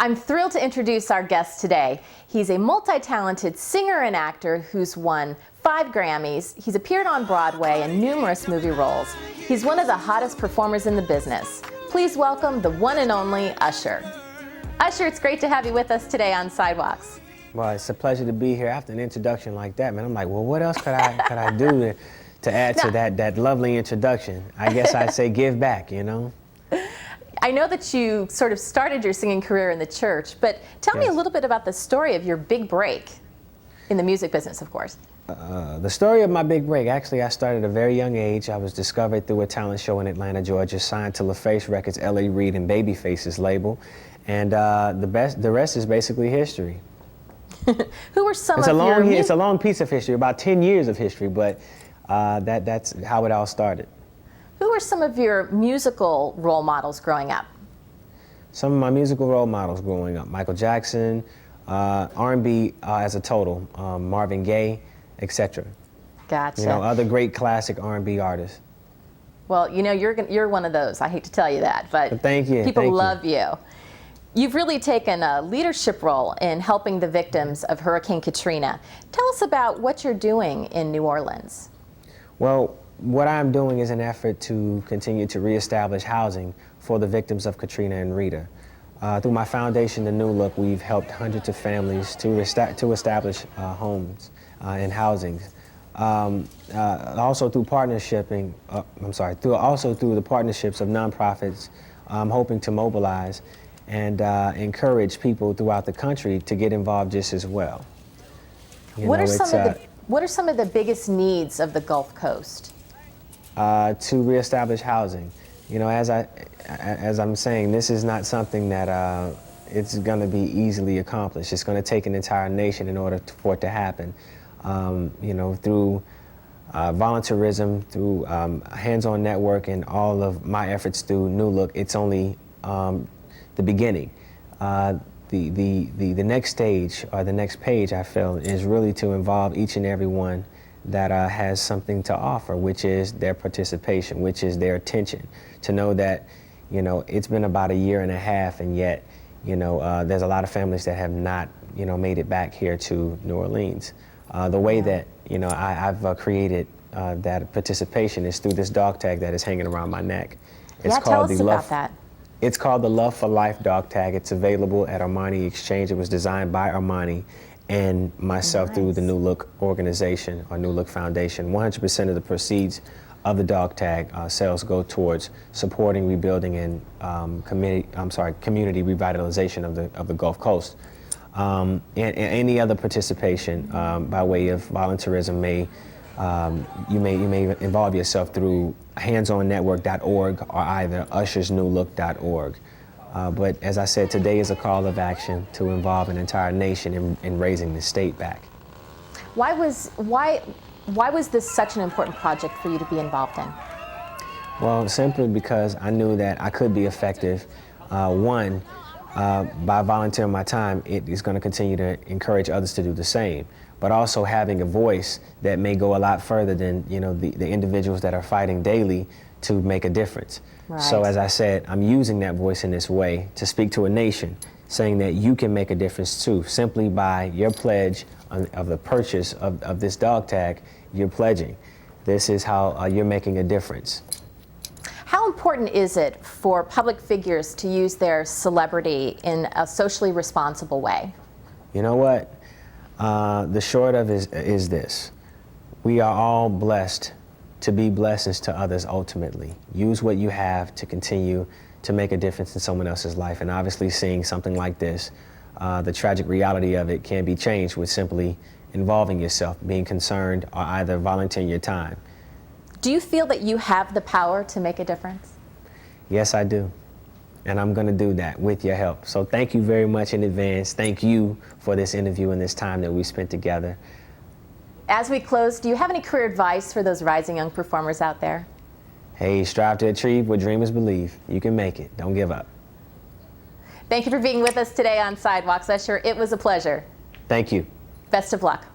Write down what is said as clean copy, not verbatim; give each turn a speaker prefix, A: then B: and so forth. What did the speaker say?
A: I'm thrilled to introduce our guest today. He's a multi-talented singer and actor who's won 5 Grammys. He's appeared on Broadway in numerous movie roles. He's one of the hottest performers in the business. Please welcome the one and only Usher. Usher, it's great to have you with us today on Sidewalks.
B: Well, it's a pleasure to be here after an introduction like that, man. I'm like, well, what else could I do to add to that lovely introduction? I guess I'd say give back, you know?
A: I know that you sort of started your singing career in the church, but tell me a little bit about the story of your big break in the music business, of course.
B: The story of my big break, actually, I started at a very young age. I was discovered through a talent show in Atlanta, Georgia, signed to LaFace Records, L.A. Reid and Babyface's label, and the rest is basically history.
A: Who were some
B: It's a long piece of history, about 10 years of history, but that's how it all started.
A: Who were some of your musical role models growing up?
B: Some of my musical role models growing up: Michael Jackson, R&B as a total, Marvin Gaye, etc.
A: Gotcha.
B: You know, other great classic R&B artists.
A: Well, you know, you're one of those. I hate to tell you that, but
B: thank you.
A: People love you. You've really taken a leadership role in helping the victims of Hurricane Katrina. Tell us about what you're doing in New Orleans.
B: Well, what I'm doing is an effort to continue to reestablish housing for the victims of Katrina and Rita. Through my foundation, The New Look, we've helped hundreds of families to establish homes and housing. Also through through the partnerships of nonprofits, I'm hoping to mobilize and encourage people throughout the country to get involved just as well.
A: What are some of the biggest needs of the Gulf Coast?
B: To reestablish housing. You know, as I'm saying, this is not something that it's going to be easily accomplished. It's going to take an entire nation in order for it to happen. You know, through volunteerism, through hands-on network, and all of my efforts through New Look, it's only the beginning. The next stage, or the next page, I feel, is really to involve each and every one that has something to offer, which is their participation, which is their attention. To know that, you know, it's been about 1.5 years, and yet, you know, there's a lot of families that have not, you know, made it back here to New Orleans. The way that, you know, I've created that participation is through this dog tag that is hanging around my neck.
A: It's tell us about that.
B: It's called the Love for Life dog tag. It's available at Armani Exchange. It was designed by Armani and myself through the New Look organization, or New Look Foundation. 100% of the proceeds of the dog tag sales go towards supporting, rebuilding, and community revitalization of the Gulf Coast. And any other participation by way of volunteerism you may involve yourself through handsonnetwork.org or either ushersnewlook.org. But as I said, today is a call of action to involve an entire nation in raising the state back.
A: Why was this such an important project for you to be involved in?
B: Well, simply because I knew that I could be effective. One, by volunteering my time, it is going to continue to encourage others to do the same. But also having a voice that may go a lot further than, you know, the individuals that are fighting daily to make a difference. Right. So as I said, I'm using that voice in this way to speak to a nation, saying that you can make a difference too, simply by your pledge of the purchase of this dog tag. You're pledging. This is how you're making a difference.
A: How important is it for public figures to use their celebrity in a socially responsible way?
B: You know what? The short of it is this. We are all blessed to be blessings to others ultimately. Use what you have to continue to make a difference in someone else's life. And obviously seeing something like this, the tragic reality of it can be changed with simply involving yourself, being concerned, or either volunteering your time.
A: Do you feel that you have the power to make a difference?
B: Yes, I do. And I'm going to do that with your help. So thank you very much in advance. Thank you for this interview and this time that we spent together.
A: As we close, do you have any career advice for those rising young performers out there?
B: Hey, strive to achieve what dreamers believe. You can make it. Don't give up.
A: Thank you for being with us today on Sidewalks, Usher. It was a pleasure.
B: Thank you.
A: Best of luck.